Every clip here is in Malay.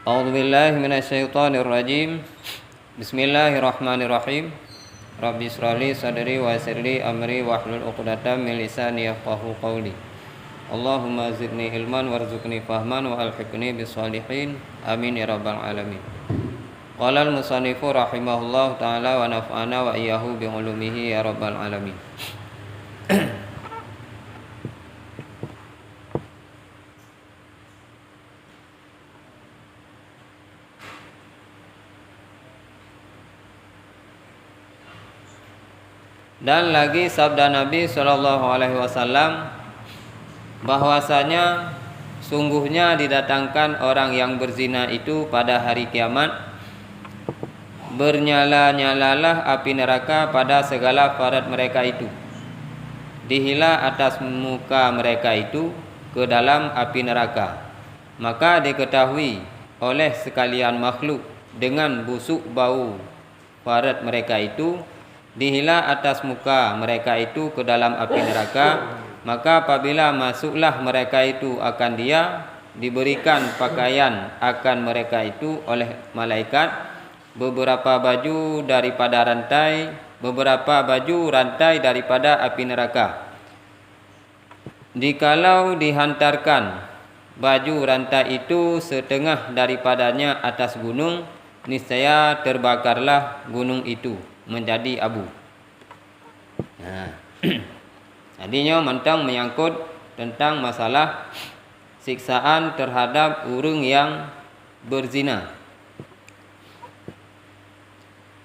A'udzu billahi minasyaitonir rajim. Bismillahirrahmanirrahim. Rabbi shrah li sadri wa yassir li amri wahlul 'uqdatam min lisani yafqahu qawli. Allahumma zidni ilman warzuqni fahman wa alhiqni bis-shalihin. Amin ya rabbal alamin. Qala al-musannifu rahimahullahu taala wa nafa'ana wa iyyahu bi ulumihi ya rabbal alamin. Dan lagi sabda Nabi Shallallahu Alaihi Wasallam bahwasanya sungguhnya didatangkan orang yang berzina itu pada hari kiamat, bernyala-nyalalah api neraka pada segala farad mereka itu, dihila atas muka mereka itu ke dalam api neraka, maka diketahui oleh sekalian makhluk dengan busuk bau farad mereka itu, dihila atas muka mereka itu ke dalam api neraka, maka apabila masuklah mereka itu akan dia diberikan pakaian akan mereka itu oleh malaikat, beberapa baju daripada rantai, beberapa baju rantai daripada api neraka. Jikalau dihantarkan baju rantai itu setengah daripadanya atas gunung, niscaya terbakarlah gunung itu menjadi abu. Tadinya mentang menyangkut tentang masalah siksaan terhadap orang yang berzina.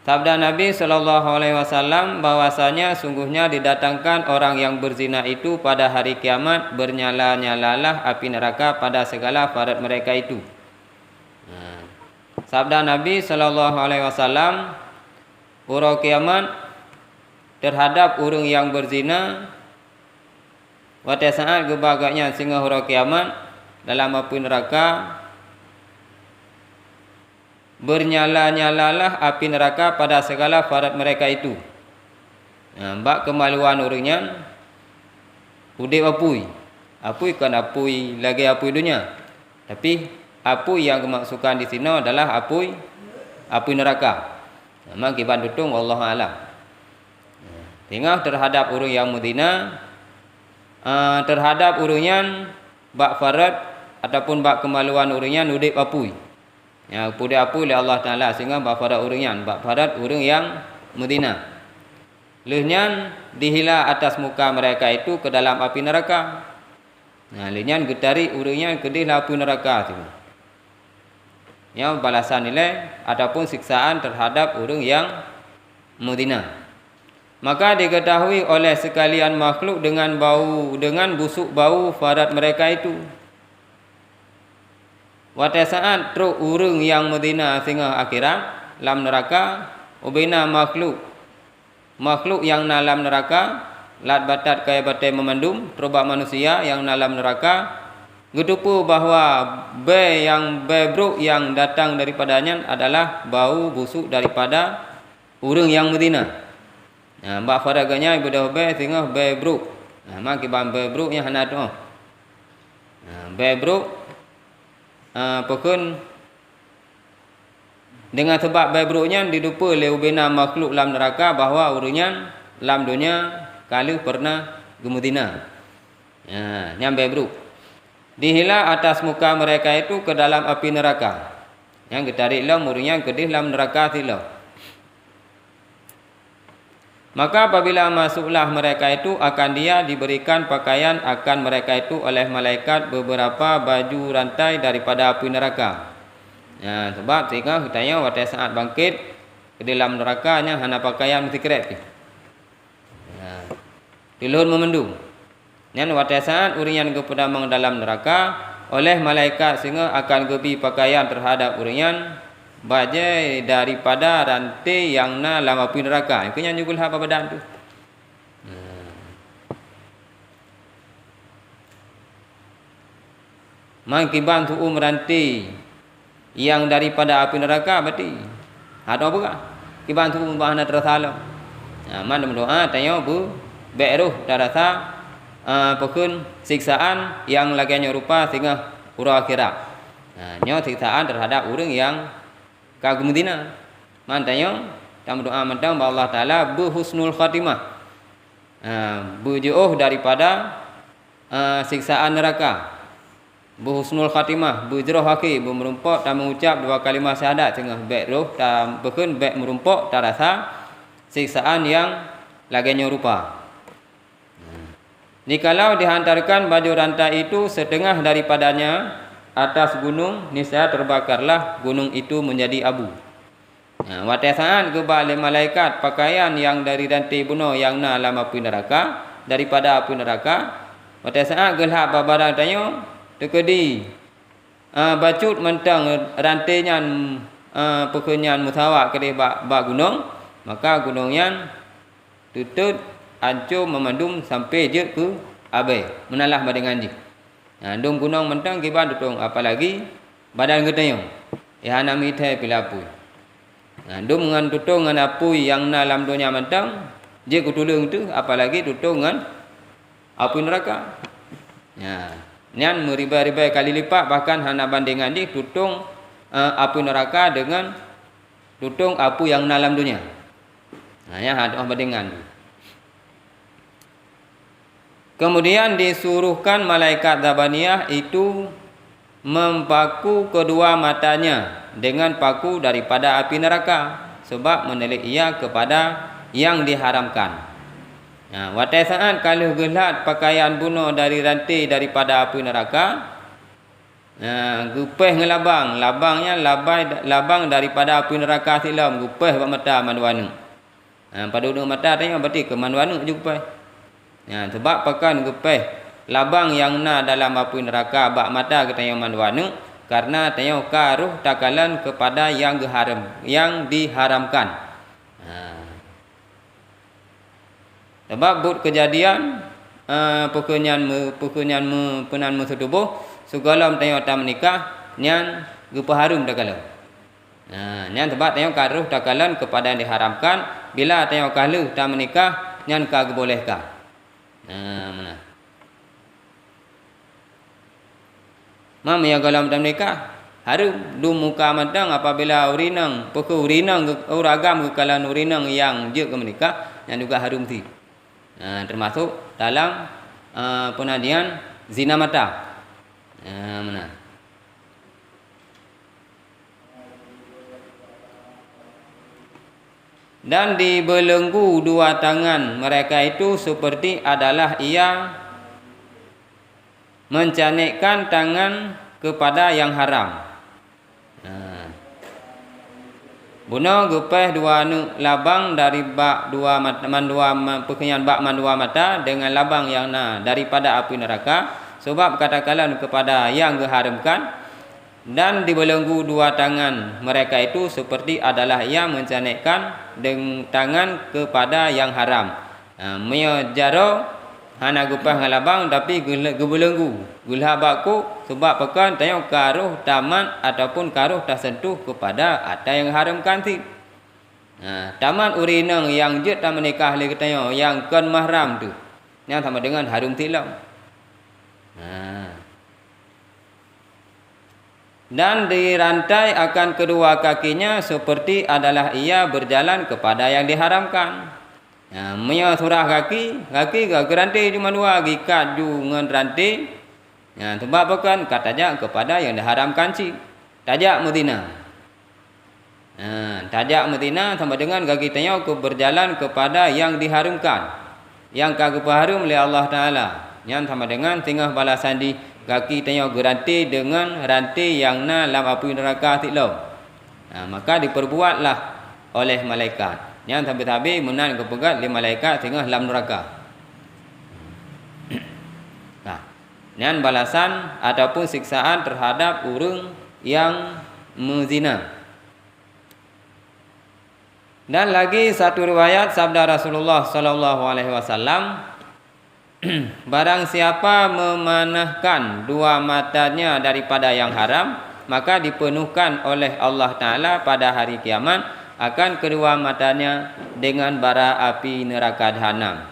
Sabda Nabi Shallallahu Alaihi Wasallam bahwasanya sungguhnya didatangkan orang yang berzina itu pada hari kiamat, bernyala-nyalalah api neraka pada segala farad mereka itu. Sabda Nabi Shallallahu Alaihi Wasallam, hari kiamat terhadap orang yang berzina, pada saat gebagaknya sehingga hari kiamat dalam api neraka, bernyala-nyalalah api neraka pada segala farad mereka itu. Bak kemaluan orangnya udip apui kan apui lagi apui dunia, tapi apui yang dimaksudkan di sini adalah apui neraka. Memang kiban tutung Allah Alam. Tengah terhadap orang yang mudina, terhadap orangnya bak farad ataupun bak kemaluan orangnya nudip apui. Ya, pudi apui oleh Allah Taala sehingga bak farad orangnya, bak farad orang yang mudina. Lehnya dihila atas muka mereka itu ke dalam api neraka. Lehnya getari orangnya ke dalam api neraka tu. Yang balasan nilai ataupun siksaan terhadap orang yang mudina. Maka diketahui oleh sekalian makhluk dengan busuk bau farad mereka itu. Pada saat truk orang yang mudina sehingga akhirat lam neraka, ubina makhluk yang dalam neraka, lat batat kaya batai memandum, terubah manusia yang dalam neraka, gedupu bahwa buruk yang datang daripadanya adalah bau busuk daripada orang yang mudina. Mbak faraganya ibu dah sehingga buruk. Maka bang buruk yang hendak tu. Buruk pokon dengan sebab buruknya didupa oleh ubina makhluk dalam neraka bahwa orangnya dalam dunia kalau pernah gemudina. Yang buruk dihila atas muka mereka itu ke dalam api neraka. Yang getariklah murinya ke dalam neraka silau. Maka apabila masuklah mereka itu akan dia diberikan pakaian akan mereka itu oleh malaikat beberapa baju rantai daripada api neraka. Sebab sehingga katanya pada saat bangkit ke dalam nerakanya hana pakaian mesti kerep. Diluhur memendung. Yang pada saat orang yang kepedamang dalam neraka oleh malaikat sehingga akan gebi pakaian terhadap orang yang bajai daripada rantai yang na dalam api neraka. Itu yang nyugul apa badan tu. Mangkiban tu rantai yang daripada api neraka berarti ada apa kah? Kiban tu bahana tersalah. Mana berdoa tanya bu beruh darasa pokun siksaan yang laginya rupa sehingga pura akhirat. Nyo siksaan terhadap orang yang kagum zina. Mantanya tam doa mentang Allah Taala berhusnul khatimah. Berjauh daripada siksaan neraka. Berhusnul khatimah, berjerah haki, bermerumpak dan mengucap dua kalimah syahadat tengah baik roh dan bahkan baik merumpak tak rasa siksaan yang laganya rupa. Jikalau dihantarkan baju rantai itu setengah daripadanya atas gunung, niscaya terbakarlah gunung itu menjadi abu. Watasaan kebalik malaikat pakaian yang dari rantai bunuh yang na alam api neraka daripada api neraka. Watasaan gelap babarang tanya tekedi bacut mentang rantainya pekenyan musawak kedih bak gunung, maka gunungnya tutut ancur memandum sampai je ke abai menalah badangan je. Dong gunung mentang kiban tutong apalagi badan getayong ya nak mitai pilapu. Dong ngan tutong ngan apui yang na alam dunia mentang je kutulung tu apalagi tutong ngan api neraka. Nian meribai-ribai kali lipat bahkan hana bandingan di tutong api neraka dengan tutong api yang na alam dunia. Ya ada bandingan. Kemudian disuruhkan malaikat Zabaniyah itu mempaku kedua matanya dengan paku daripada api neraka sebab menelik ia kepada yang diharamkan. Watai saat kalau gelat pakaian bunuh dari rantai daripada api neraka, gupeh ngelabang, labangnya labang daripada api neraka silam gupeh buat mata manduanu. Pada ujung mata tanya berarti ke manduanu je gupeh. Sebab pakan gupeh labang yang na dalam api neraka bak mata ketanya manduanu karena tanya karuh takalan kepada yang diharamkan. Sebab but kejadian pekenyan penan musuh segala tanya tak menikah nyan gupeh harum takalan. Nyan sebab tanya karuh takalan kepada yang diharamkan bila tanya kaluh tak menikah nyan ka bolehkah. Mana? Mam yang kalau dalam nikah harum du muka matang apabila urinang pokok urinang uragam kekalan urinang yang je ke menikah yang juga harum ti. Termasuk dalam penadian zina mata. Mana? Dan dibelenggu dua tangan mereka itu seperti adalah ia mencanekkan tangan kepada yang haram. Bunuh gupeh dua labang dari bak dua pekenyan bak mandua mata dengan labang yang na daripada api neraka sebab katakanlah kepada yang diharamkan. Dan dibelenggu dua tangan mereka itu seperti adalah yang mencanekkan dengan tangan kepada yang haram. Mia jaro hana gupah ngalabang tapi gebelenggu gulha baku sebab pekan tanya karuh taman ataupun karuh tak sentuh kepada ada yang haramkan ti. Taman urinang yang je tak menikah lagi tanya yang kan mahram tu yang sama dengan harum tilam. Dan dirantai akan kedua kakinya seperti adalah ia berjalan kepada yang diharamkan. Mia surah kaki gerantai cuma dua gikat dengan rantai. Sebab bukan katajak kepada yang diharamkan si tajak mutina. Tajak mutina sama dengan kaki tanya berjalan kepada yang diharamkan. Yang kagak harum oleh Allah Taala. Yang sama dengan tengah balasan di kaki tanya gerantai dengan rantai yang na dalam api neraka tilau. Maka diperbuatlah oleh malaikat. Yang tapi menan kepegat oleh malaikat tengah dalam neraka. Dan balasan ataupun siksaan terhadap orang yang menzina. Dan lagi satu riwayat sabda Rasulullah sallallahu alaihi wasallam, barang siapa memanahkan dua matanya daripada yang haram, maka dipenuhkan oleh Allah Ta'ala pada hari kiamat akan kedua matanya dengan bara api neraka jahanam.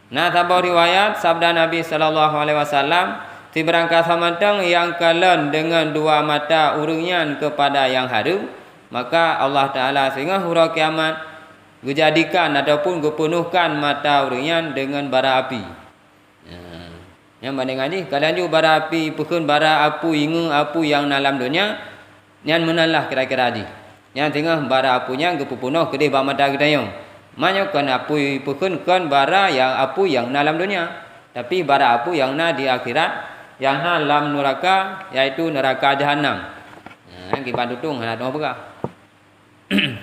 Nah, tabau riwayat sabda Nabi sallallahu alaihi wasallam, Si berangkat samantang yang kalan dengan dua mata urungnya kepada yang harum, maka Allah Ta'ala sehingga hura kiamat dijadikan ataupun dipenuhkan mata urungnya dengan bara api. Yang banding ni kalian juga bara api pukun bara apu ingu apu yang dalam dunia yang menalah kira-kira di. Yang tengah bara apunya gepupunuh kedih ba mata gedayong. Manyo kan apu pukun kan bara yang apu yang dalam dunia. Tapi bara apu yang na di akhirat yang na dalam neraka yaitu neraka jahanam. Kiban tutung ada doa berkah.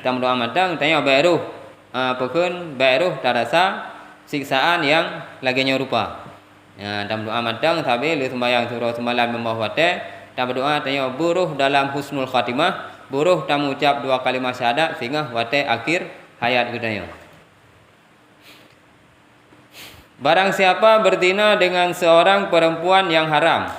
Tam doa matang tanya baru pukun baru terasa siksaan yang laginya rupa. Tam doa matang tapi lu sembahyang surah semalam memahwate tam doa tanya buruh dalam husnul khatimah, buruh tam ucap dua kalimat syahadat sehingga wate akhir hayat gedanya. Barang siapa berzina dengan seorang perempuan yang haram,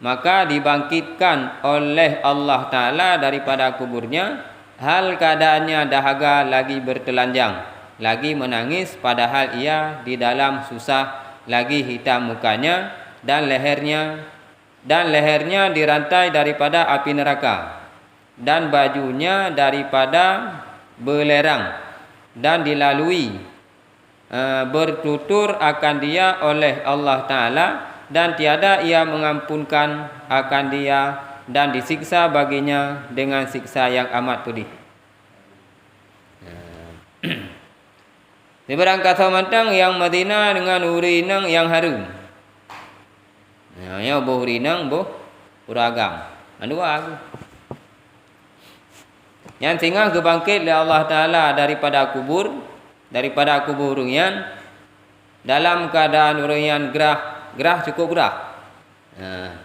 maka dibangkitkan oleh Allah Ta'ala daripada kuburnya, hal keadaannya dahaga lagi bertelanjang, lagi menangis padahal ia di dalam susah, lagi hitam mukanya dan lehernya dirantai daripada api neraka, dan bajunya daripada belerang, dan dilalui bertutur akan dia oleh Allah Ta'ala, dan tiada ia mengampunkan akan dia, dan disiksa baginya dengan siksa yang amat pedih. Di berangkat samantang yang Madinah dengan urinang yang harum. Ya boh urinang boh uragam. Dua aku. Yang tinggal kebangkit oleh Allah Ta'ala daripada kubur urungian dalam keadaan urungian gerah cukup gerah.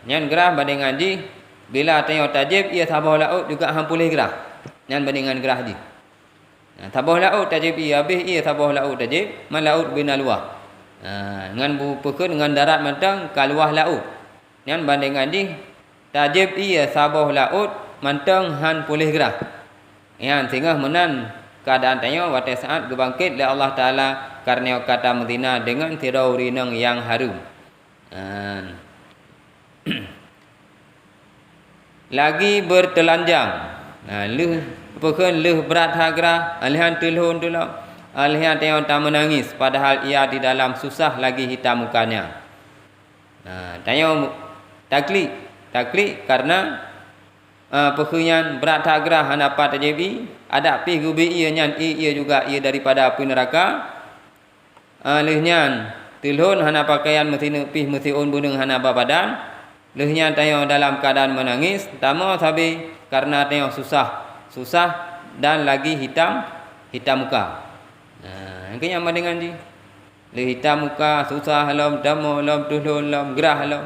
Yang gerah banding ngaji bila tengok tajib ia sabah laut juga hampulih gerah. Yang bandingan gerah ji. Sabah laut tajib ia habis ia sabah laut tajib man laut bina luah. Dengan pukul dengan darat mantang kaluah laut. Yang bandingan ji tajib ia sabah laut mantang han pulih gerah. Yang sehingga menan keadaan tanya waktu saat kebangkit oleh Allah Ta'ala karena kata Medina dengan tirau rinang yang harum. Lagi bertelanjang. Leh berat hagra, alihan telhun tulang, alihan tengok tak menangis padahal ia di dalam susah lagi hitam mukanya. Tanya taklik karena pekunyan berat hagra hanapa terjadi ada pi gubi ia nyan ia juga ia daripada api neraka. Lehnya tilhun hana pakaian mesti pi mesti on bunung hana badan. Lehnya tayo dalam keadaan menangis tamo sabi karena tayo susah dan lagi hitam muka. Yang yang dengan ji le hitam muka susah halam damo halam tuhun halam gerah halam.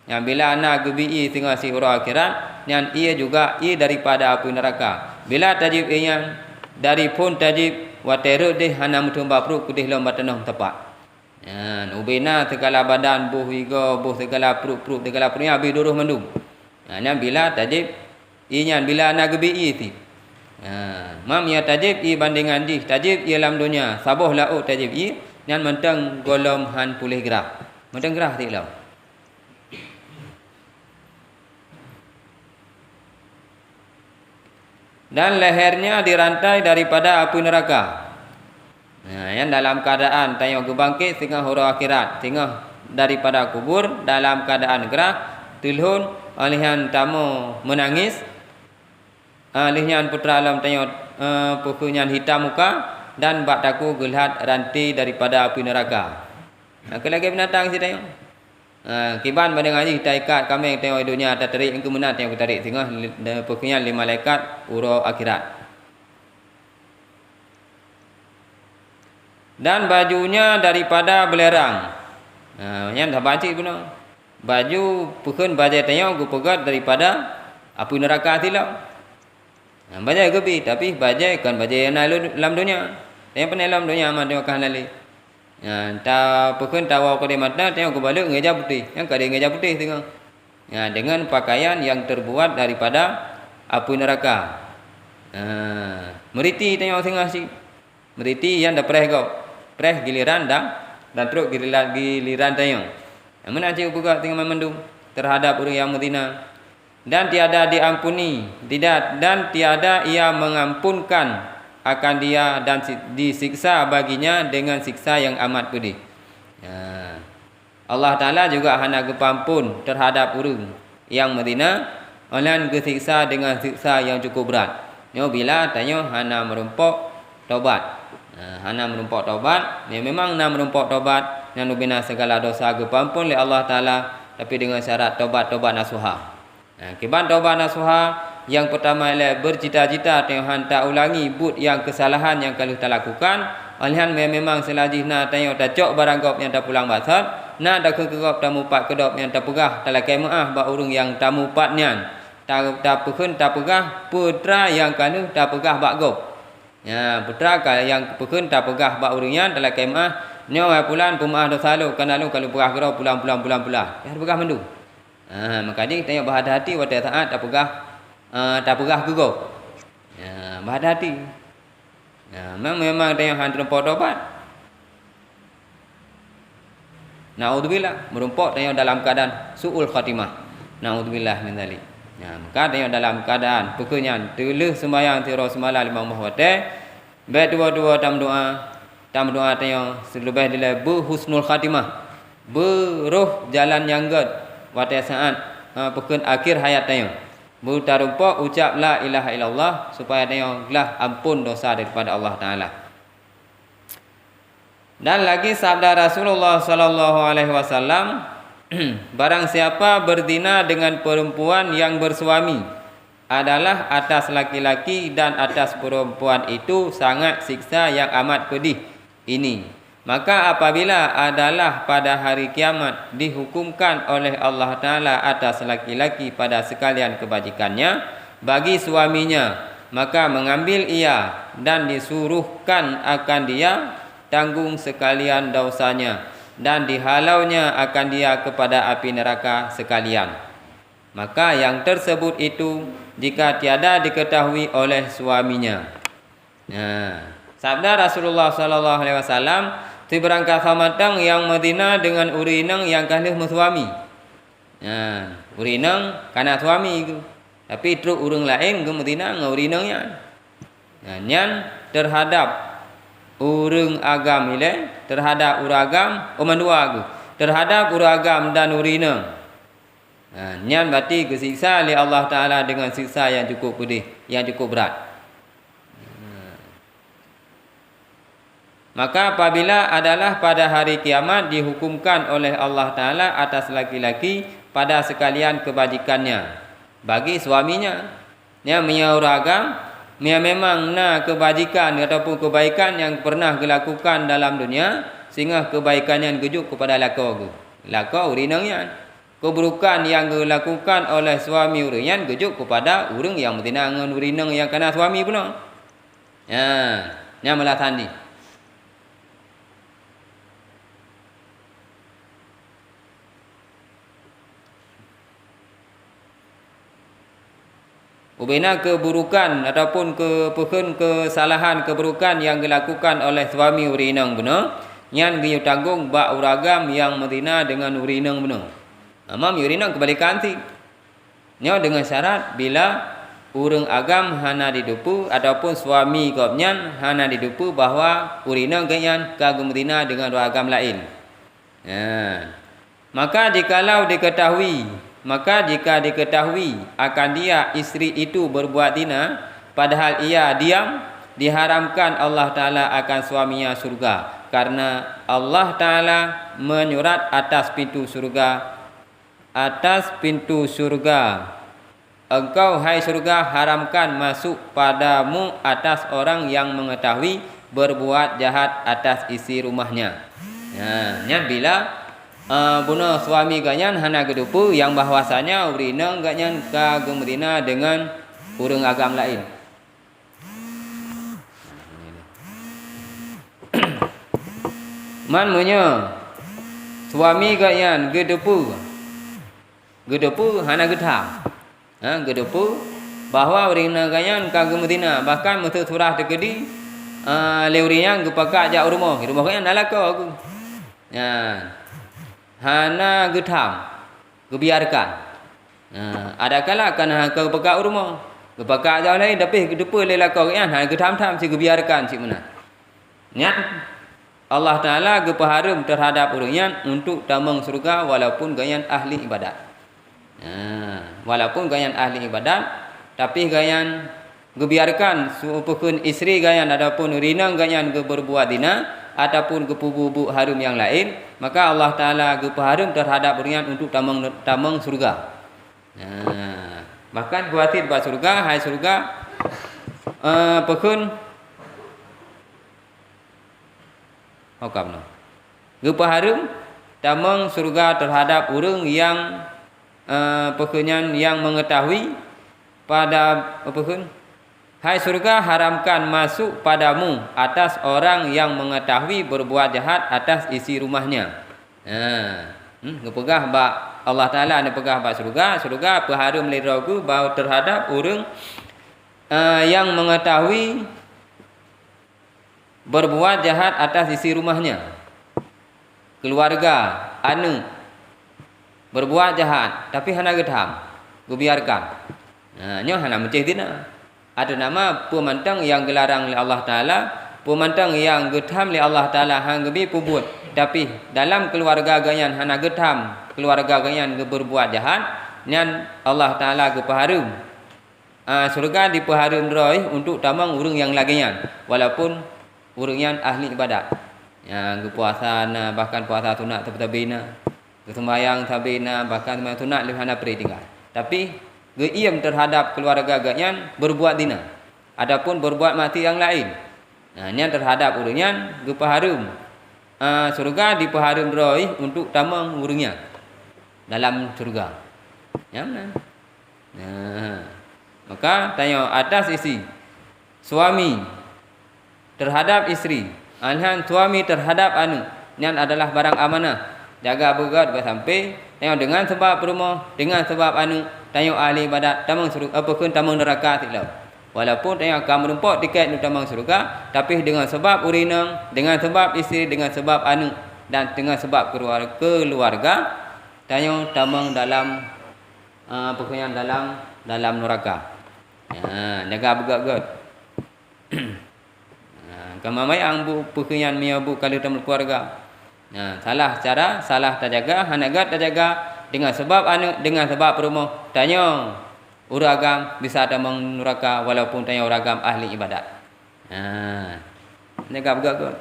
Yang bila anak gubi tengah si hura akhirat yang ia juga ia daripada api neraka. Bila tajib yang dari pun tajib wateru deh hana mutumba perut kudih lom batanong tepat. Ubena segala badan buh higo buh segala perut segala perutnya habis duruh mendum. Yang bila tajib inya bila anak gubi ti. Mam ya tajib i bandingan di tajib ia dalam dunia saboh laut tajib i yang mentang golom han pulih gerah. Mentang gerah ti lau. Dan lehernya dirantai daripada api neraka. Yang dalam keadaan tayang gebangkit sehingga hura akhirat, sehingga daripada kubur dalam keadaan gerah, tilhun alihan tamu menangis, alihan putra alam tayang pukunyan hitam muka dan bak taku gelhat rantai daripada api neraka. Kelagi binatang si tayang. Kiban pada ngaji kita ikat kami yang tengok dunia atas tarik yang kemenat yang kita tarik sehingga pukunyan 5 malaikat uro akhirat. Dan bajunya daripada belerang. Yang dah baca pun baju pukun baju tengok gu pegat daripada api neraka tilau. Baju gebi tapi baju kan baju yang dalam dunia. Yang pernah dalam dunia aman tengok halali. Ta pukun tawa ko di mata tengok kebalik ngeja putih. Yang kade ngeja putih tengok. Dengan pakaian yang terbuat daripada api neraka. Meriti tengok tengah si. Meriti yang dah preh kau. Preh giliran dan teruk giliran tengok. Menacik juga dengan memendung terhadap orang yang berzina. Dan tiada diampuni, dan tiada ia mengampunkan akan dia dan disiksa baginya dengan siksa yang amat pedih. Allah Ta'ala juga hana kepampun terhadap orang yang berzina, oleh kesiksa dengan siksa yang cukup berat. Bila tanya hana merumpok taubat. Hana merumpok taubat, memang nak merumpok taubat dan bina segala dosa kepampun oleh Allah Ta'ala, tapi dengan syarat taubat nasuha. Kiban taubat nasuha yang pertama ialah bercita-cita Tuhan tak ulangi but yang kesalahan yang kalau tak lakukan. Alihan memang selagi nak tanya tak cok barang kop yang tak pulang basat, nak dak kegop tamu pat kedop yang tak pegah dalam kemaah ba urung yang tamu patnya. Tak pegah putra yang kalau tak pegah bak gop. Putra yang pekun tak pegah bak urungnya dalam kemaah nyo pulan pemaah dosa lu kalau pegah gerau pulang. Ya pegah mendu. Maka dia tanya berhati-hati pada saat tak pegah gegok. Berhati-hati. Memang tanya han terempot obat. Naudzubillah merumpok tanya dalam keadaan suul khatimah. Naudzubillah min zalik. Maka tanya dalam keadaan pekenyan teleh sembahyang tiro semalam 5 waktu. Baik dua-dua tam doa tanya selebih dile husnul khatimah. Beruh jalan yang gad. Pada saat pekun akhir hayat tanya bertarumpok ucap la ilaha illallah supaya tanya lah ampun dosa daripada Allah Ta'ala. Dan lagi sabda Rasulullah sallallahu alaihi wasallam, barang siapa berzina dengan perempuan yang bersuami adalah atas laki-laki dan atas perempuan itu sangat siksa yang amat pedih ini. Maka apabila adalah pada hari kiamat dihukumkan oleh Allah Ta'ala atas laki-laki pada sekalian kebajikannya bagi suaminya, maka mengambil ia dan disuruhkan akan dia tanggung sekalian dosanya dan dihalaunya akan dia kepada api neraka sekalian. Maka yang tersebut itu jika tiada diketahui oleh suaminya. Sabda Rasulullah sallallahu alaihi wasallam, tu berangkat samatang yang Madinah dengan urinang yang kalih suami. Urinang kana suami itu. Tapi truk urang lain ke Madinah dengan urinangnya. Nyan terhadap urang agam ile, terhadap uragam omandua aku. Terhadap uragam dan urinang. Nyan berarti kesiksa oleh Allah Ta'ala dengan siksa yang cukup pedih, yang cukup berat. Maka apabila adalah pada hari kiamat dihukumkan oleh Allah Ta'ala atas laki-laki pada sekalian kebajikannya bagi suaminya yang menyauragam memang kebajikan ataupun kebaikan yang pernah dilakukan dalam dunia sehingga kebaikan yang gejuk kepada lako urinangnya, keburukan yang dilakukan oleh suami uringan gejuk kepada urang yang betina dengan urinang yang kena suami pula. Yang melah tandi. Ubina keburukan ataupun kesalahan keburukan yang dilakukan oleh suami urinang benar yang dia tanggung bak uragam yang berzina dengan urinang benar. Amam urinang kebalikan ti. Nyo dengan syarat bila urang agam hana didupu ataupun suami kopnyan hana didupu bahawa urinang ganyan kagum berzina dengan uragam lain. Maka jika diketahui akan dia isteri itu berbuat zina padahal ia diam, diharamkan Allah Ta'ala akan suaminya surga karena Allah Ta'ala menyurat atas pintu surga engkau hai surga haramkan masuk padamu atas orang yang mengetahui berbuat jahat atas isi rumahnya. Bila bunuh suami ganyan hana gedupu yang bahwasanya urinang ganyan kagem berzina dengan urang agam lain. Man munyo suami ganyan gedupu hana getah. Gedupu bahwa urinang ganyan kagem berzina bahkan mutu surah tekedi leuriang gepaka jak rumah ganyan nalako aku. hana getam, gebiarkan. Ada kala kana ke pekak rumah. Kepakak jauh lain tapi kedepa lelakau kan hana getam-tam si gebiarkan si mana. Niat Allah Ta'ala gepaharum terhadap orangnya untuk tamang surga walaupun gayan ahli ibadat. Walaupun gayan ahli ibadat, tapi gayan gebiarkan supukun isteri gayan adapun rinang gayan berbuat dina ataupun gepubu harum yang lain, maka Allah Ta'ala gepaharum terhadap orangnya untuk tamang surga. Bahkan khawatir buat surga, hai surga pekun Hokam no. Gepaharum tamang surga terhadap orang yang pekunyan yang mengetahui pada pekun. Hai surga, haramkan masuk padamu atas orang yang mengetahui berbuat jahat atas isi rumahnya. Ngepegah bak Allah Ta'ala ni pegah bak surga peharum liragu bau terhadap orang yang mengetahui berbuat jahat atas isi rumahnya, keluarga, anu berbuat jahat tapi hana gedam, gebiarkan. Nyo hana menceh dina. Ada nama pemantang yang gelarang oleh Allah Ta'ala, pemantang yang gedam oleh Allah Ta'ala hang gebi pubut. Tapi dalam keluarga gayan hana gedam, keluarga gayan berbuat jahat, nyan Allah Ta'ala gepaharum. Surga dipaharum roy untuk tamang urang yang lagian, walaupun urang yang ahli ibadat. Yang puasa bahkan puasa sunat tabina, sembahyang tabina bahkan sembahyang sunat lihana pri tinggal. Tapi geiem terhadap keluarga gayan berbuat dina. Adapun berbuat mati yang lain. Yang terhadap urang yang gepaharum. Surga dipaharum roy untuk tamang urangnya dalam surga. Yang mana? Maka tanya atas isi suami terhadap isteri, alhan suami terhadap anu, yang adalah barang amanah, jaga begat sampai tengok dengan sebab rumah, dengan sebab anu, tengok ahli ibadat tamang surga apapun tamang neraka tidak. Walaupun tengok kamu rumput tiket untuk tamang surga, tapi dengan sebab urinang, dengan sebab isteri, dengan sebab anu dan dengan sebab keluarga tengok tamang dalam pokoknya dalam neraka. Jaga begat-begat. Kamamai ang pekenyan mia bu kalau tamu keluarga. Salah cara, salah tak jaga, hanagat tak jaga dengan sebab anu, dengan sebab rumah. Tanya uragam bisa tamang neraka walaupun tanya uragam ahli ibadat. Jaga begat-begat.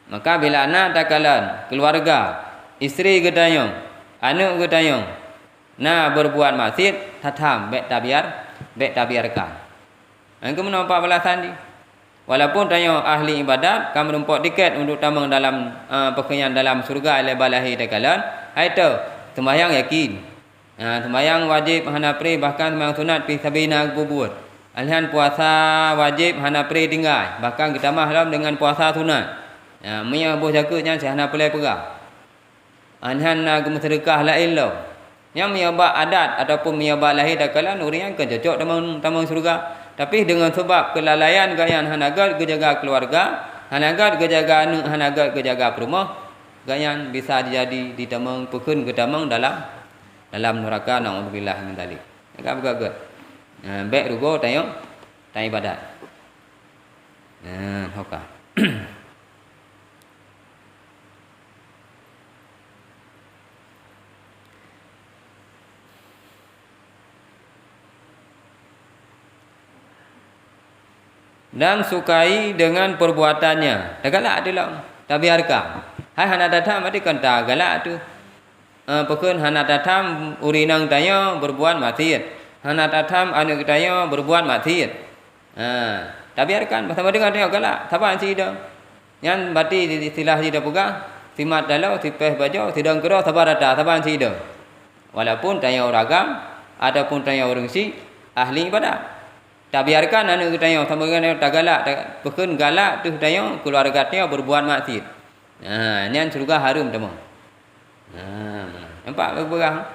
Maka bila anak takalan keluarga, isteri getayong, anak getayong, berbuat maksiat, tatam, bek tabiarkan. Kamu nampak balasan di. Walaupun tanya ahli ibadat, kamu nampak tiket untuk tamang dalam pekenyan dalam surga oleh balahi takalan, itu sembahyang yakin. Sembahyang wajib hana pri bahkan sembahyang sunat pi sabina bubur. Alhan puasa wajib hana pri tinggal, bahkan kita mahram dengan puasa sunat. Mia boh jakutnya hana pelai pegah. Alhan gum sedekah la illau. Yang miaba adat ataupun miaba lahir takalan orang yang cocok tamang surga. Tapi dengan sebab kelalaian gayan hanagat gejaga keluarga, hanagat gejaga anu, hanagat gejaga rumah, gayan bisa jadi ditamang pekun ketamang dalam neraka naudzubillah min dzalik. Agak begat. Baik rugo tayong tay ibadat. Hoka. Dan sukai dengan perbuatannya. Galak adalah tabiarkan. Hai hana datang mati kan tak galak tu. Pekun hana datang urinang tanya berbuat maksiat. Hana datang anak tanya berbuat maksiat. Tabiarkan bersama dengan tanya galak. Tapan si dah. Yang berarti istilah si dah pegang. Simat dalau, sipeh baju, sidang kera sabar ada, tapan si dah. Walaupun tanya orang agam ataupun tanya orang si ahli ibadat. Tak biarkan anak kita sama dengan tak galak, pekun galak tu tanya keluarga dia berbuat maksiat. Ni surga harum temu. Nampak berperang.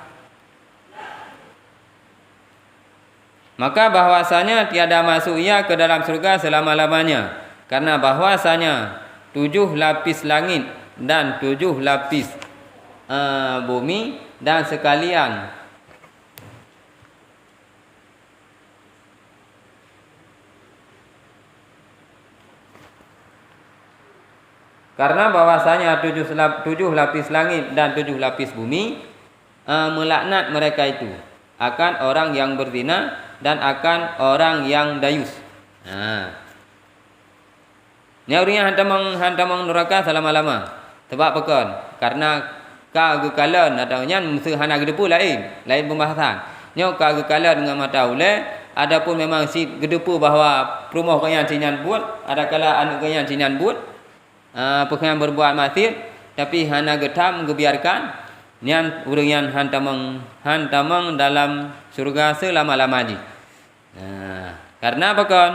Maka bahwasanya tiada masuk ia ke dalam surga selama-lamanya, karena bahwasanya 7 lapis langit dan 7 lapis bumi, dan sekalian karena bahwasanya 7 lapis langit dan 7 lapis bumi melaknat mereka itu akan orang yang berzina dan akan orang yang dayus. Ni orang yang hantamang neraka selama-lama. Sebab apa kan? Karena ka gekalan adanya musuh hana gedepu lain pembahasan. Nyo ka gekalan dengan mata ule, adapun memang si gedepu bahawa perumah kaya cinyan buat, ada kala anak kaya cinyan buat, pekan berbuat maksiat, tapi hana getam gebiarkan, nyan urang yang hantamang dalam surga selama-lamanya. Karena apa kan?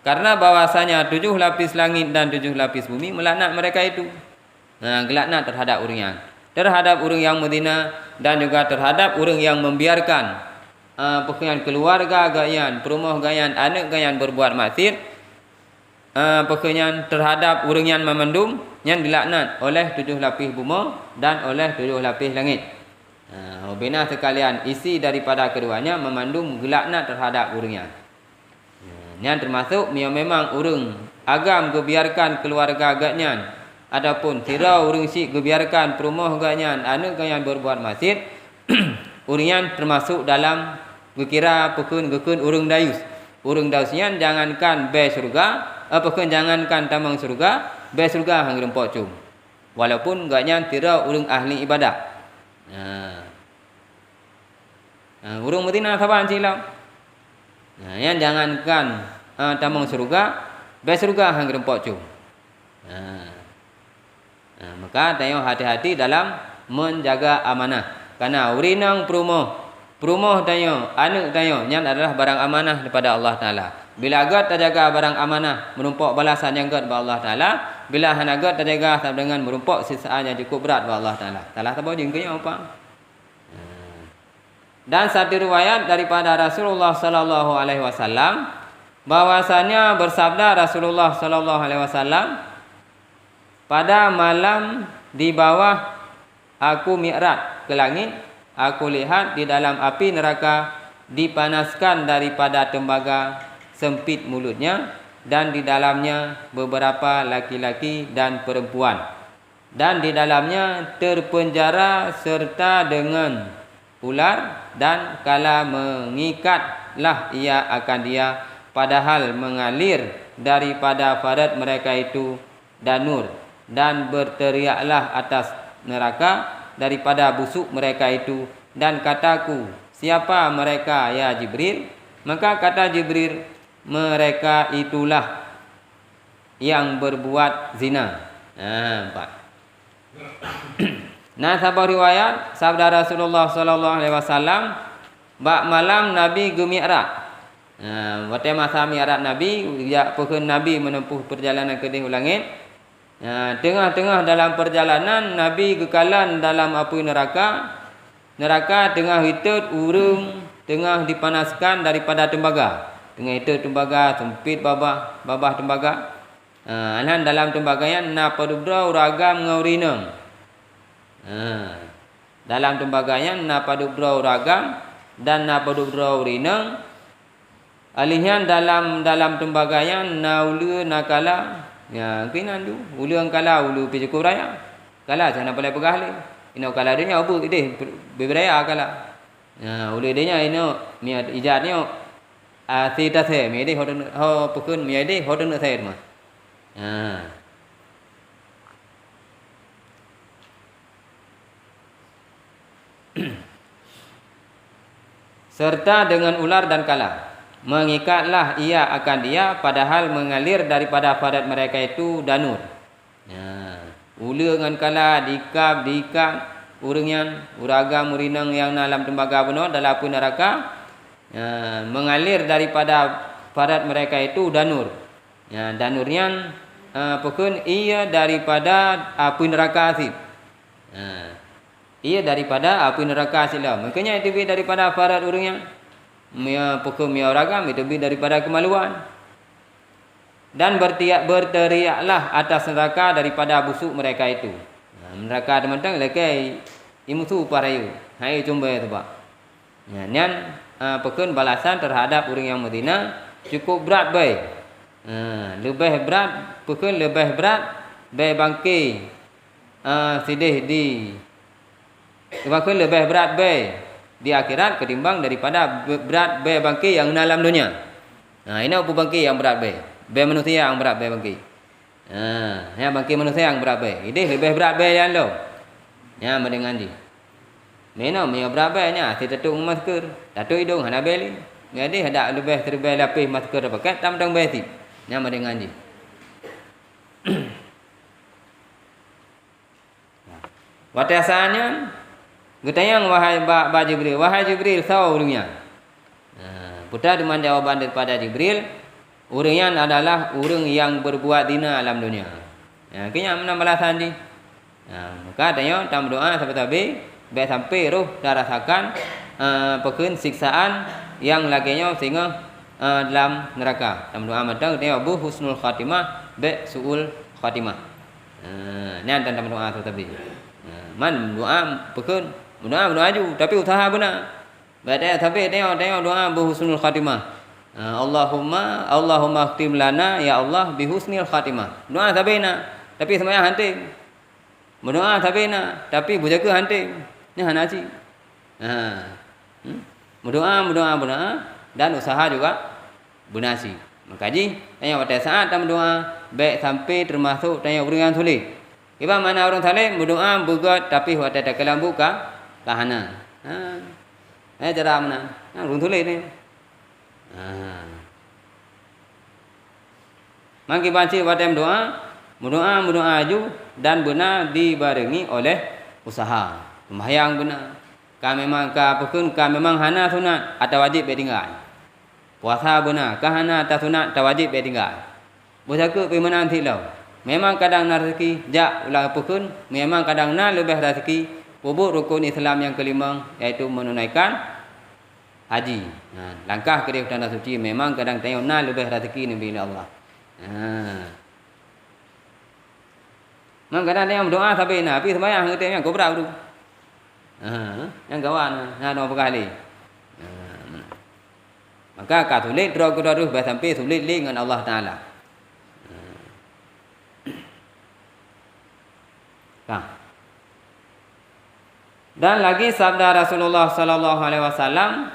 Karena bahwasanya 7 lapis langit dan 7 lapis bumi melaknat mereka itu. Gelaknat terhadap orang yang berzina dan juga terhadap orang yang membiarkan pekerjaan keluarga gayan, perumah gayan, anak gayan berbuat maksiat, pekerjaan terhadap orang yang memandum yang dilaknat oleh 7 lapis bumi dan oleh 7 lapis langit. Bina sekalian, isi daripada keduanya memandum gelaknat terhadap orangnya. Yang termasuk memang orang agam gebiarkan keluarga agaknya, adapun sirau orang si gebiarkan perumah agaknya, anak yang berbuat maksiat, orang yang termasuk dalam gekira pekun orang dayus. Orang dayusnya jangankan be surga, pekun jangankan tamang surga, be surga hang rempok cum. Walaupun agaknya sirau orang ahli ibadah. Orang betina saban silau. Yang jangankan tamang surga, be surga hang rempok cum. Maka tayo hati-hati dalam menjaga amanah. Karena urinang perumah tayo, anak tayo, yang adalah barang amanah daripada Allah Ta'ala. Bila agak terjaga barang amanah, menumpuk balasan yang agak kepada Allah Ta'ala. Bila hanya agak terjaga dengan menumpuk sisaan yang cukup berat kepada Allah Ta'ala. Ta'ala tahu jengkanya apa? Dan satu riwayat daripada Rasulullah sallallahu alaihi wasallam bahwasanya bersabda Rasulullah sallallahu alaihi wasallam, pada malam di bawah aku mi'raj ke langit, aku lihat di dalam api neraka dipanaskan daripada tembaga sempit mulutnya, dan di dalamnya beberapa laki-laki dan perempuan, dan di dalamnya terpenjara serta dengan ular, dan kala mengikatlah ia akan dia, padahal mengalir daripada farad mereka itu danur, dan berteriaklah atas neraka daripada busuk mereka itu, dan kataku, siapa mereka ya Jibril? Maka kata Jibril, mereka itulah yang berbuat zina. Empat. Nah, sahabat riwayat sabda Rasulullah sallallahu alaihi wasallam, bak malam Nabi ge mi'raj. Waktu masa mi'raj Nabi, ya pokok Nabi menempuh perjalanan ke langit. Tengah-tengah dalam perjalanan Nabi gekalan dalam api neraka. Neraka tengah hitut urung, tengah dipanaskan daripada tembaga. Tengah hitut tembaga sempit babah tembaga. Alhan dalam tembaganya na padubra ragam ngaurineng. Dalam tembaganya na padubra ragam dan na padubra urineng. Alihan dalam tembaganya na ulu nakala. Ya, kinan tu ulu angkala ulu pi cukup raya. Kala sana boleh pegah le. Ino kala dia apa ide beberaya kala. Ulu dia ino mi ijatnya asita se mi ide ho pukun mi ide ho tenu se mah. Serta dengan ular dan kala. Mengikatlah ia akan dia, padahal mengalir daripada fadat mereka itu danur. Ula dengan kala diikat urangnya uragam urinang yang dalam tembaga benar dalam api neraka, mengalir daripada fadat mereka itu danur. Danurnya pokok ia daripada api neraka asip. Ia daripada api neraka asip lah. Makanya itu daripada fadat urangnya. Mia pokok mia ragam itu lebih daripada kemaluan. Dan berteriaklah atas neraka daripada busuk mereka itu. Neraka teman-teman lekai imusu parayu. Hai jumbe tu pak. Nyan pekun balasan terhadap orang yang Madinah cukup berat baik. Lebih berat pekun lebih berat baik bangki sedih di pekun lebih berat baik di akhirat ketimbang daripada berat baik bangki yang dalam dunia. Ini apa bangki yang berat baik? Baik manusia yang berat baik bangki. Yang bangki manusia yang berat baik. Ini lebih berat baik yang lo. Ya mendengar di. Minum yang berat baiknya, tidak tu masker, tak tu hidung, hana beli. Jadi ada lebih terlebih lapis masker pakai, tam tang besi. Yang mendengar di. Watasannya, Gutayang wahai Ba Jibril, wahai Jibril, saw urungnya. Putra dengan jawaban daripada Jibril, urungnya adalah urung yang berbuat dina alam dunia. Kini mana balasan di? Maka tanya tam doa sampai tabi, baik sampai roh dah rasakan pekun siksaan yang laginya sehingga dalam neraka. Tam doa matang tanya Abu husnul khatimah, baik suul khatimah. Ni antara tam doa sampai tabi. Man doa pekun, doa aju, tapi usaha benar. Baik tapi tanya doa Abu husnul khatimah. Allahumma khtim lana ya Allah bi husnil khatimah. Doa sabena, tapi semuanya hanting. Berdoa sabena, tapi bujaga hanting. Ni hanaci. Berdoa dan usaha juga bunasi. Makaji tanya pada saat berdoa baik sampai termasuk tanya orang yang sulit. Iba mana orang saleh berdoa bugat tapi wata tak kelam buka kahana. Cara mana? Orang sulit ni. Mangki banci pada berdoa aju dan benar dibarengi oleh usaha. Sembahyang benar. Kami memang hana sunat atau wajib bertinggal. Puasa benar, hana atau sunat atau wajib bertinggal. Berjaga permenang tilau. Memang kadang nak rezeki jak ulah pekun, memang kadang nak lebih rezeki pupuk rukun Islam yang kelima iaitu menunaikan haji. Langkah ke tanah suci memang kadang tengok nak lebih rezeki Nabi Allah. Memang kadang tengok doa sampai Nabi sembahyang tengok kau berapa tu? Yang kawan nak dua kali. Maka kat sulit terus sampai sulit dengan Allah Taala. Dan lagi sabda Rasulullah sallallahu alaihi wasallam,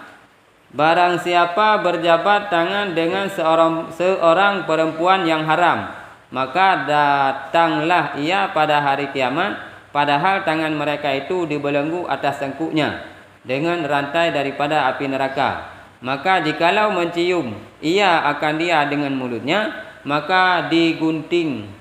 barang siapa berjabat tangan dengan seorang perempuan yang haram, maka datanglah ia pada hari kiamat, padahal tangan mereka itu dibelenggu atas tengkuknya dengan rantai daripada api neraka. Maka jikalau mencium ia akan dia dengan mulutnya, maka digunting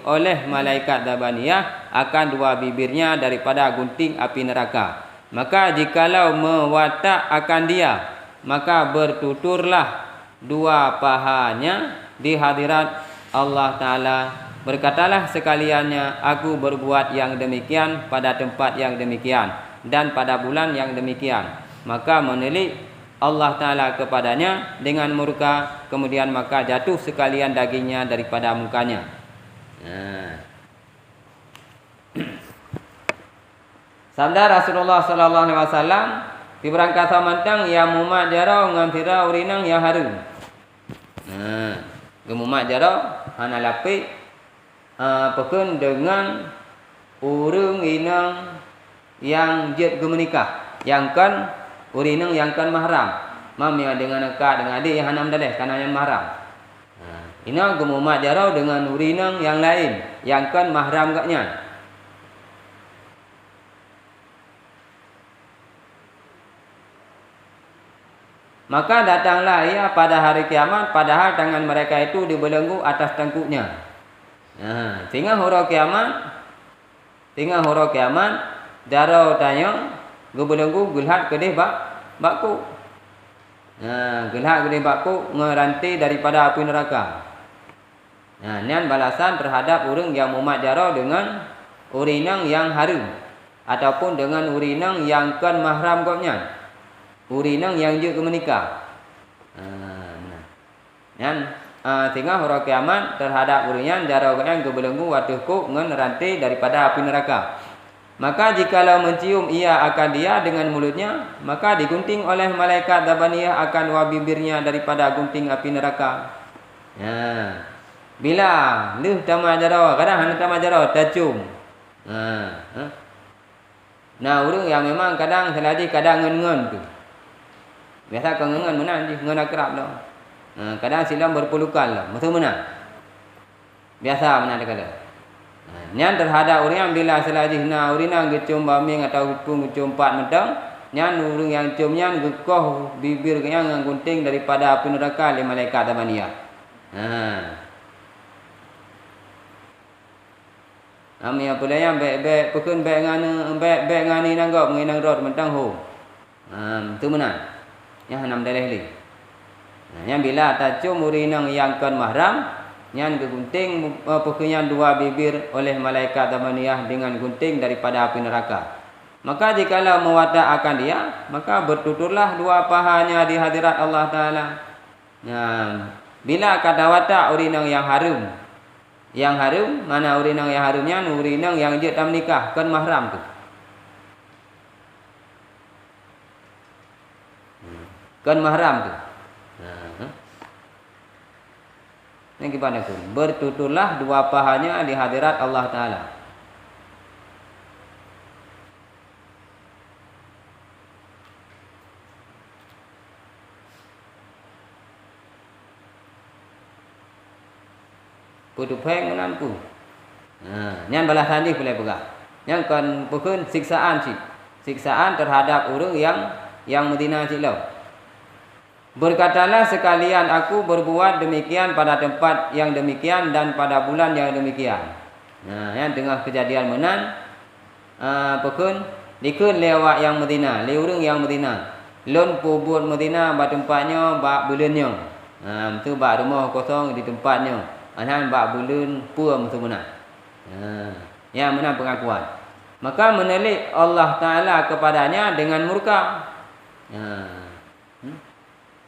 oleh malaikat Dabaniyah akan dua bibirnya daripada gunting api neraka. Maka jikalau mewatak akan dia, maka bertuturlah dua pahanya di hadirat Allah Ta'ala. Berkatalah sekaliannya, aku berbuat yang demikian pada tempat yang demikian dan pada bulan yang demikian. Maka menilik Allah Ta'ala kepadanya dengan murka, kemudian maka jatuh sekalian dagingnya daripada mukanya. Sabda Rasulullah sallallahu alaihi wasallam, diberangkat samantang yang mumat jarau ngamfira urinang yang harum. Gemumat jarau hana lapik pekun dengan urung inang yang jet gemenikah, yang kan urinang yang kan mahram. Mam yang dengan akak dengan adik yang hanam daleh karena yang mahram. Ina gemumat jarau dengan urinang yang lain yang kan mahram gaknya. Maka datanglah ia pada hari kiamat, padahal tangan mereka itu dibelenggu atas tengkuknya. Sehingga huruf kiamat, darau tanya, gebelenggu gelhat kedih bakku. Gelhat kedih bakku ngeranti daripada api neraka. Nian balasan terhadap orang yang mumat darau dengan urinang yang harum ataupun dengan urinang yang kan mahram kopnya. Urinang yang juga menikah. Nian Sehingga hari kiamat terhadap urian jara yang kebelenggu watuhku ngen rantai daripada api neraka. Maka jikalau mencium ia akan dia dengan mulutnya, maka digunting oleh malaikat Zabaniyah akan dua bibirnya daripada gunting api neraka. Bila leuh tamat jara, kadang hana tamat jara tercium. Nah, urang yang memang kadang selagi kadang ngen-ngen tu. Biasa kau ngen-ngen menang je, ngen akrab dah. Kadang silam berpelukan lah, betul menang. Biasa menang dekala. Nyan terhadap orang bila selagi hina urina gecum baming atau pun gecum pat mentang, nyan urang yang cium nyan gekoh bibir yang gunting daripada api neraka oleh malaikat Zabaniyah. Ami apa yang baik-baik pekun baik ngani nanggap menginang rod mentang ho. Tu menang. Yang enam dalih li. Yang bila tacum urinang yang kan mahram, yang gunting pekunnya dua bibir oleh malaikat Zabaniyah dengan gunting daripada api neraka. Maka jikalau mewadak akan dia, maka bertuturlah dua pahanya di hadirat Allah Ta'ala. Bila kata watak urinang yang harum, mana urinang yang harumnya? Urinang yang je tak menikah, kan mahram tu. Kan mahram tu. Ini gimana tu? Bertuturlah dua pahanya di hadirat Allah Ta'ala. Putu peng menampu. Nyan balas sandi boleh pegang. Yang kan pukul siksaan sih. Siksaan terhadap orang yang Madinah silau. Berkatalah sekalian aku berbuat demikian pada tempat yang demikian dan pada bulan yang demikian. Yang tengah kejadian menan pukul dikun lewat yang Madinah, le orang yang Madinah. Lon pubut Madinah ba tempatnya ba bulannya. Tu ba rumah kosong di tempatnya. Anan bak bulan puam tu menang. Yang menang pengakuan. Maka menelik Allah Ta'ala kepadanya dengan murka.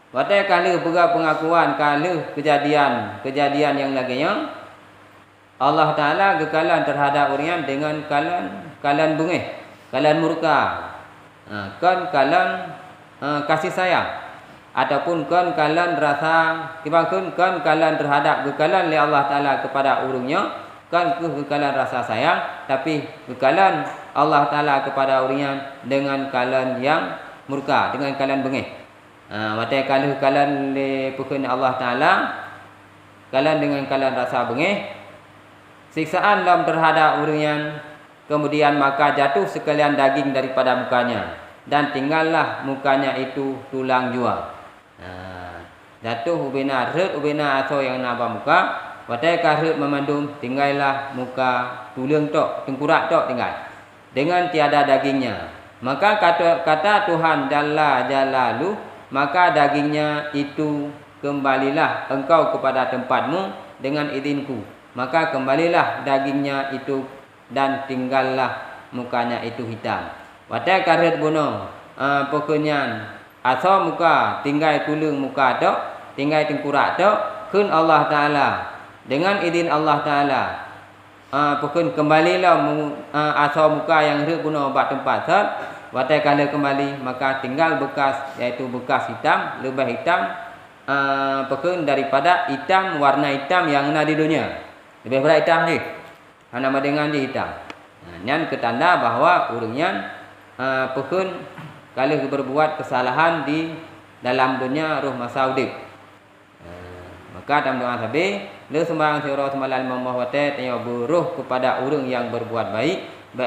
Watai kalau pegang pengakuan, kalau kejadian yang laginya, Allah Ta'ala kekalan terhadap orang dengan kalan bengih, kalan murka. Kan kalan kasih sayang. Ataupun kan kalan rasa kibangkun kan kalan terhadap kekalan oleh Allah Ta'ala kepada urungnya, kan kekalan rasa sayang, tapi kekalan Allah Ta'ala kepada urungnya dengan kalan yang murka, dengan kalan bengih. Watai kalau kalan le pukun Allah Ta'ala, kalan dengan kalan rasa bengih, siksaan dalam terhadap urungnya, kemudian maka jatuh sekalian daging daripada mukanya, dan tinggallah mukanya itu tulang jua. Jatuh ubina red ubina atau yang naba muka, watai karut memandung tinggallah muka tulang tok, tengkurak tok tinggal dengan tiada dagingnya. Maka kata Tuhan Jalla Jalaluh, maka dagingnya itu kembalilah engkau kepada tempatmu dengan izinku. Maka kembalilah dagingnya itu dan tinggallah mukanya itu hitam. Watai karut bunuh pokoknya asal muka tinggal tulang muka tok, tinggal tengkurak tok, kun Allah Ta'ala dengan izin Allah Ta'ala. Pokon kembalilah asal muka yang rek bunuh bak tempat sat. Watai kala kembali maka tinggal bekas, iaitu bekas hitam, lebih hitam pokon daripada hitam warna hitam yang ada di dunia. Lebih berat hitam ni. Hana dengan di hitam. Nyan ketanda bahawa urangnya pokon kalau berbuat kesalahan di dalam dunia roh masa udip. Maka dalam doa sabi, le sembahyang surah semalam Allah wate tanya beruh kepada orang yang berbuat baik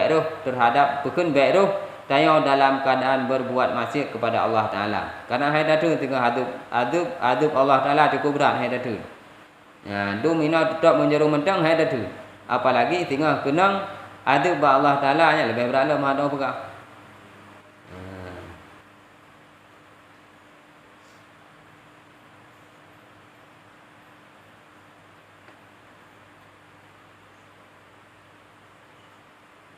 roh terhadap pekun baik roh tanya dalam keadaan berbuat maksiat kepada Allah Ta'ala. Karena hai datu tengah adub Allah Ta'ala cukup berat hai datu. Du mina tetap menjeru mentang hai datu. Apalagi tengah kenang adub Allah Ta'ala nya lebih berat lah mahadau pegang.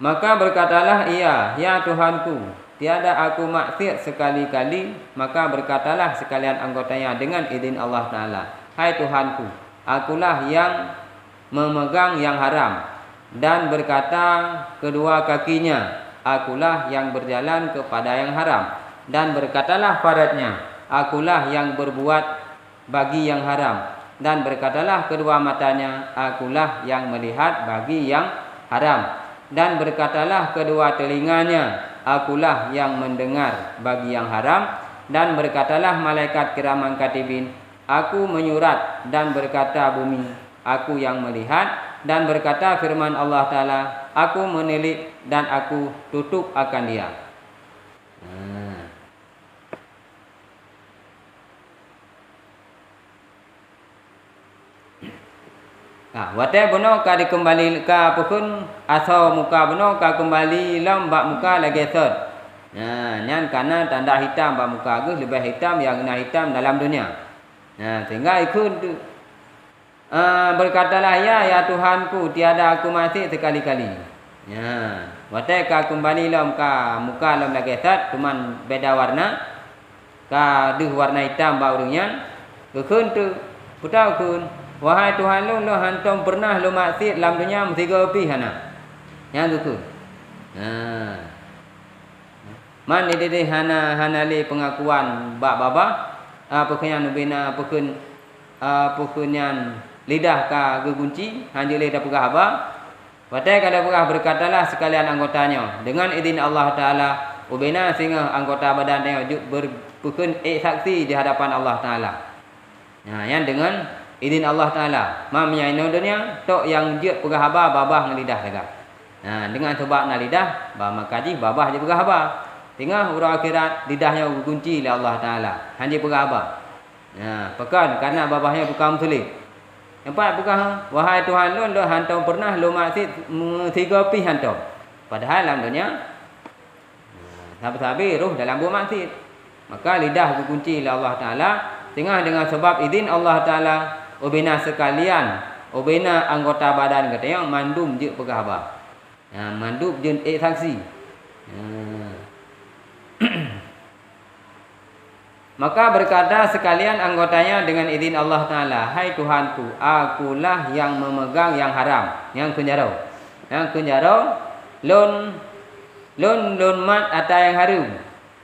Maka berkatalah ia, ya Tuhanku, tiada aku maksiat sekali-kali. Maka berkatalah sekalian anggotanya dengan izin Allah Ta'ala, hai Tuhanku, akulah yang memegang yang haram. Dan berkata kedua kakinya, akulah yang berjalan kepada yang haram. Dan berkatalah faradnya, akulah yang berbuat bagi yang haram. Dan berkatalah kedua matanya, akulah yang melihat bagi yang haram. Dan berkatalah kedua telinganya, akulah yang mendengar bagi yang haram. Dan berkatalah malaikat kiraman katibin, aku menyurat. Dan berkata bumi, aku yang melihat. Dan berkata firman Allah Ta'ala, aku menilik dan aku tutup akan dia. Watai benar ka dikembali ka pukun asal muka benar ka kembali lam bak muka lagi set. Nyan karena tanda hitam bak muka ke lebih hitam yang kena hitam dalam dunia. Sehingga ikut berkatalah ya Tuhanku, tiada aku mati sekali-kali. Watai ka kembali lam ka muka lam lagi set, cuman beda warna. Ka duh warna hitam bak urungnya. Kekun tu putau kun. Wahai Tuhan lu hantum pernah lu maksiat dalam dunia mesti gopi hana. Yang tu. Man ini hana le pengakuan bak baba pekenyan bina pekenyan lidah ka gegunci hanya le dah pegah ba. Watai kada pegah berkatalah sekalian anggotanya dengan izin Allah Taala ubena sehingga anggota badannya berpeken saksi di hadapan Allah Taala. Yang dengan izin Allah Ta'ala. Mamnya ino dunia tok yang dia pegah haba babah ngelidah dekat. Dengan sebab na lidah ba makaji babah je pegah haba. Tengah urang akhirat lidahnya kunci oleh Allah Ta'ala. Hanya pegah haba. Pekan karena babahnya bukan muslim. Empat pegah wahai Tuhan lu hantam pernah lu maksiat tiga pi hantam. Padahal dalam dunia sabi-sabi roh dalam buat maksiat. Maka lidah dikunci oleh Allah Ta'ala. Tengah dengan sebab izin Allah Ta'ala ubena sekalian, ubena anggota badan katanya mandum je pegah ba. Mandum je saksi. Maka berkata sekalian anggotanya dengan izin Allah Ta'ala, hai Tuhanku, akulah yang memegang yang haram, yang kunjarau. Yang kunjarau lon mat atau yang harum.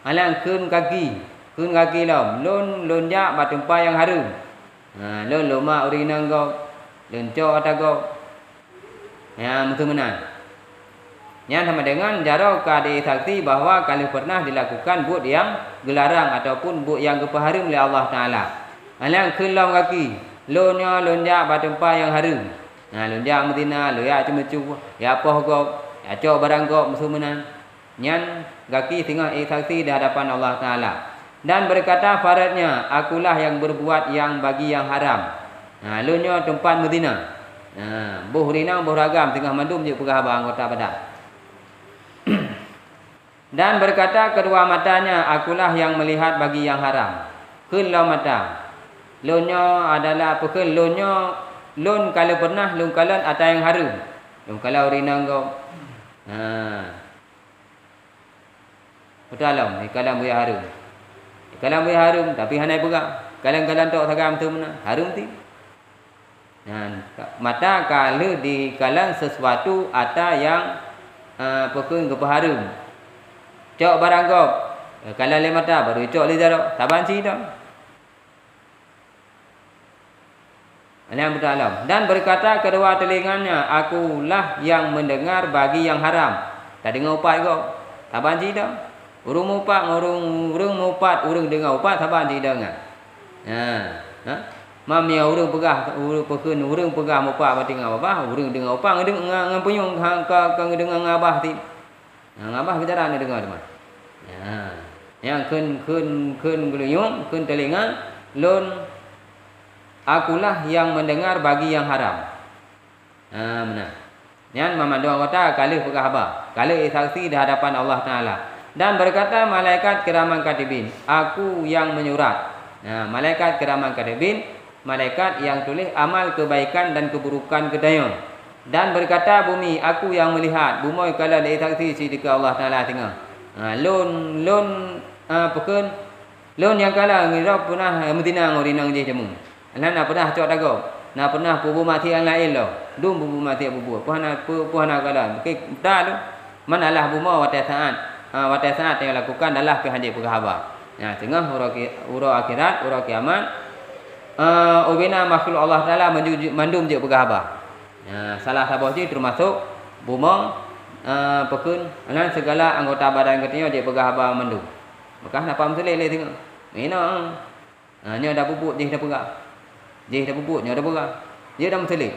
Alang kun kaki lam, lon jak batumpa yang harum. Lon loma urina go, lon co atago. Betul benar. Yang sama dengan jarau kadi saksi bahawa kalau pernah dilakukan buat yang gelarang ataupun buat yang kepaharum oleh Allah Taala. Alang kelam kaki, lonnya lonja batumpa yang harum. Lonja medina, loya cuma ya apa go, ya co barang go betul benar. Nyan kaki tengah saksi di hadapan Allah Taala. Dan berkata faradnya, akulah yang berbuat yang bagi yang haram. Lunyo tempat Medina. Boh rinang boh ragam tengah mandum je pegah abang anggota badan. Dan berkata kedua matanya, akulah yang melihat bagi yang haram. Kunlah mata. Lunyo adalah apa kun? Lunyo lun kalau pernah lun kalan atau yang harum. Lun kalau rinang go. Betul ni kalam buaya harum. Kalam buaya harum tapi hanai pegak. Kalang-kalang tok sagam tu mana? Harum ti. Mata kalau di kalang sesuatu atau yang pekun kepaharum. Cok barang kau. Kalau le mata baru cok le jarok. Taban si dah. Yang betul. Dan berkata kedua telinganya, akulah yang mendengar bagi yang haram. Tak dengar upat kau. Taban si dah. Urung mupat, urung mupat, urung dengar upat, sabar tidak dengar. Mamnya urung pegah, urung pekun, urung pegah mupat batin ngabah, urung dengar upat, ngedeng punyung ka ngedeng ngabah ti. Ngabah bicara ni dengar teman. Yang kun geluyung, kun telinga, lon akulah yang mendengar bagi yang haram. Benar. Yang memandu anggota kali pegah apa? Kali saksi di hadapan Allah Taala. Dan berkata malaikat kiraman katibin, aku yang menyurat. Malaikat kiraman katibin, malaikat yang tulis amal kebaikan dan keburukan kedaya. Dan berkata bumi, aku yang melihat. Bumi kalau ada saksi sidika Allah Taala tengah. Lon pekun, lon yang kala ngira punah Medina ngorinang je jamu. Alah nak pernah cok dago. Nak pernah pubu mati yang lain lo. Dum pubu mati pubu. Puhana kala. Okey, dah lu. Manalah buma watai saat yang lakukan adalah kehadir perhaba. Nah, tengah ura akhirat, ura kiamat. Ubina makhluk Allah Taala mandum je perhaba. Nah, salah satu je termasuk buma pekun anan segala anggota badan katanya je perhaba mandum. Maka napa mselih le tengok. Mina. Nya dah bubuk je dah pegang. Je dah bubuk nya dah pegang. Dia dah mselih.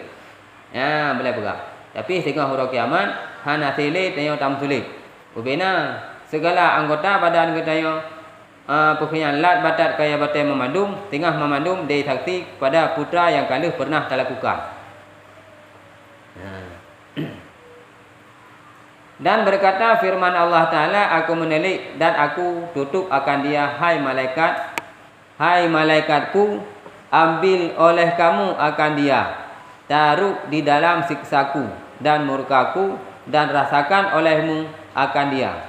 Ya, boleh pegang. Tapi tengok ura kiamat, hana selih tengok tam selih. Ubina segala anggota badan katanya pekunian lat batat kaya batai memandum, tengah memandum dari sakti pada putra yang kalah pernah terlakukan. Dan berkata firman Allah Ta'ala, aku menelik dan aku tutup akan dia, hai malaikatku, ambil oleh kamu akan dia, taruh di dalam siksaku dan murkaku, dan rasakan olehmu akan dia.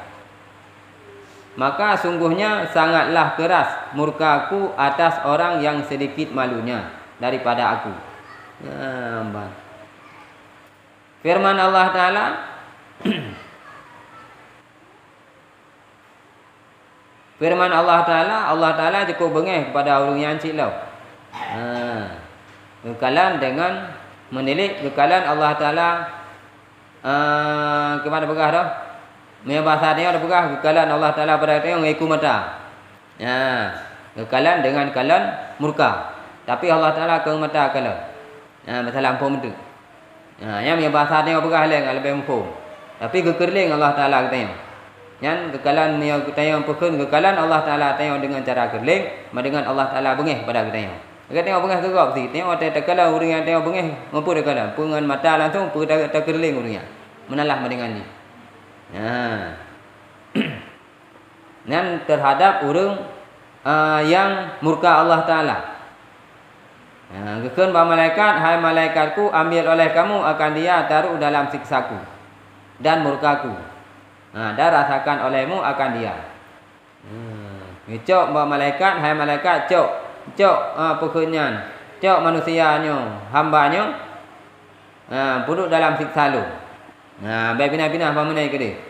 Maka sungguhnya sangatlah keras murkaku atas orang yang sedikit malunya daripada aku. Firman Allah Ta'ala, firman Allah Ta'ala cukup bengih kepada orang yang cilau. Kekalan dengan menilik, kekalan Allah Ta'ala kemana begah dah? Punya bahasa dia ada begah, kekalan Allah Ta'ala pada dia mengiku mata. Kekalan dengan kalan murka. Tapi Allah Ta'ala ke mata kalan. Masalah ampun itu. Yang punya bahasa dia begah lebih ampun. Tapi kekerling Allah Ta'ala katanya. Yang kekalan punya katanya pekun kekalan Allah Ta'ala tengok dengan cara kerling, dengan Allah Ta'ala bengih pada katanya. Kita tengok bengih gegap sih. Tengok tekala orang yang tengok bengih mampu dia kalan. Pengan mata langsung terkerling orangnya. Menalah dengan ni. Dan terhadap orang yang murka Allah Ta'ala. Kekun bah malaikat, hai malaikatku, ambil oleh kamu akan dia, taruh dalam siksaku dan murkaku. Dan rasakan olehmu akan dia. Cok bah malaikat, hai malaikat, cok pekunyan, cok manusianya, hambanya, puduk dalam siksa lu. Baik pindah-pindah pamunai ke dia.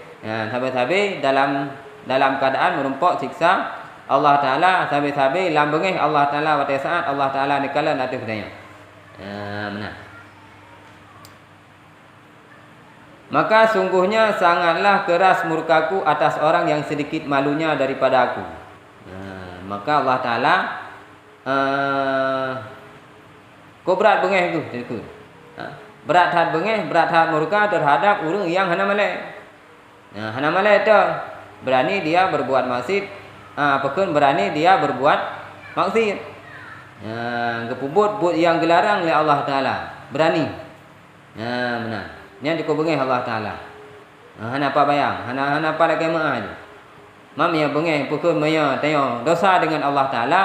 Sabi-sabi dalam keadaan merumpok siksa Allah Ta'ala, sabi-sabi lambengih Allah Ta'ala pada saat Allah Ta'ala nikalan atas dia. Benar. Maka sungguhnya sangatlah keras murkaku atas orang yang sedikit malunya daripada aku. Maka Allah Ta'ala kau berat bengih tu. Berat hat bengih, berat hat murka terhadap orang yang hana malai. Hana malai itu berani dia berbuat maksiat, pekun berani dia berbuat maksiat. Kepubut buat yang dilarang oleh Allah Ta'ala, berani. Benar. Yang dikubengih Allah Ta'ala. Hana apa bayang, hana apa lagi maaf. Mam yang bengih pekun maya tengok dosa dengan Allah Ta'ala,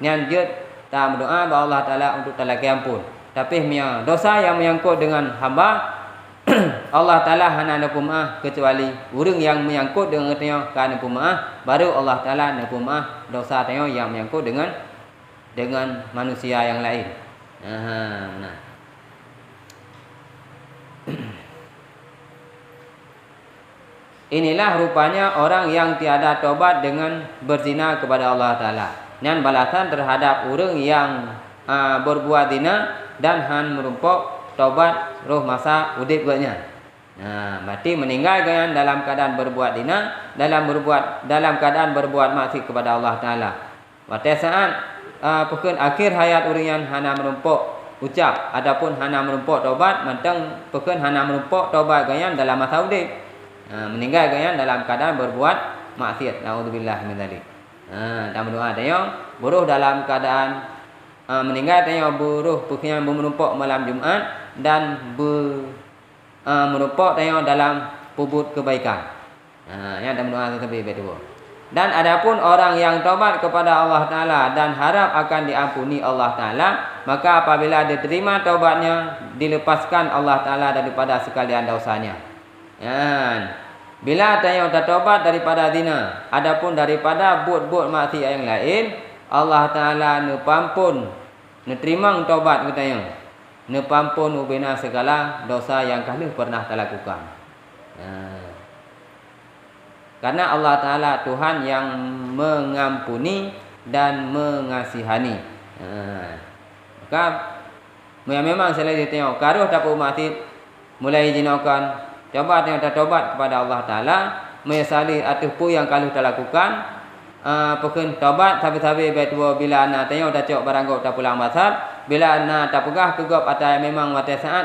yang dia tak berdoa kepada Allah Ta'ala untuk talaki ampun. Tapi dosa yang menyangkut dengan hamba Allah Ta'ala hana napu maaf kecuali orang yang menyangkut dengan tengok kan napu maaf, baru Allah Ta'ala napu maaf dosa tengok yang menyangkut dengan manusia yang lain. Nah. Inilah rupanya orang yang tiada tobat dengan berzina kepada Allah Ta'ala. Dan balasan terhadap orang yang berbuat zina dan han merumpok tobat roh masa udip gaknya. Berarti meninggal kan dalam keadaan berbuat zina, dalam keadaan berbuat maksiat kepada Allah Ta'ala. Pada saat pekun akhir hayat orang yang hana merumpok ucap adapun hana merumpok tobat, mantang pekun hana merumpok tobat gayaan dalam masa udip. Meninggal gayaan dalam keadaan berbuat maksiat. Naudzubillah min dzalik. Dan berdoa tengok buruh dalam keadaan meninggal tengok buruh pekun merumpok malam Jumaat dan merumpok tengok dalam pubut kebaikan. Yang dalam doa tersebut betul. Dan adapun orang yang taubat kepada Allah Ta'ala dan harap akan diampuni Allah Ta'ala, maka apabila diterima taubatnya, dilepaskan Allah Ta'ala daripada sekalian dosanya. Bila tanya taubat daripada zina, adapun daripada buat-buat maksiat yang lain, Allah Ta'ala nepampun ne terima taubat katanya, ne pampun ubina segala dosa yang kali pernah terlakukan. Karena Allah Ta'ala Tuhan yang mengampuni dan mengasihani. Maka memang selalu ditengok karuh dapat mati mulai jinakan coba tengok tobat kepada Allah Ta'ala menyesali atuh yang kalau terlakukan pokok tobat tapi betul bila ana tengok dah cok barang tak pulang masab bila ana tak pegah kegop atau memang mati saat